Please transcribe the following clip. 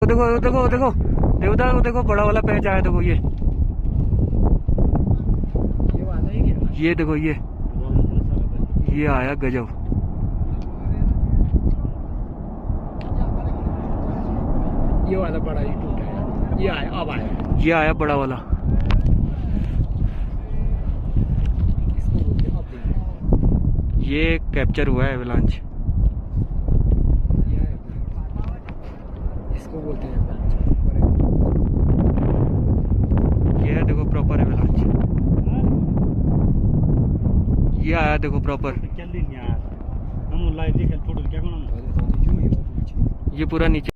देखो देखो देखो देवदार को देखो, बड़ा वाला पैच आया। देखो ये वाला ही गिरा। ये देखो ये आया गजब। ये वाला बड़ा ही टूटा है। ये आया, अब आया। ये आया बड़ा वाला। इसको बोलते हैं अब देखो। ये कैप्चर हुआ है एवलांच। ये आया, इसको बोलते हैं avalanche। ये है देखो प्रॉपर एवलांच। ये आया देखो प्रॉपर। क्या पूरा नीचे। ये पूरा नीचे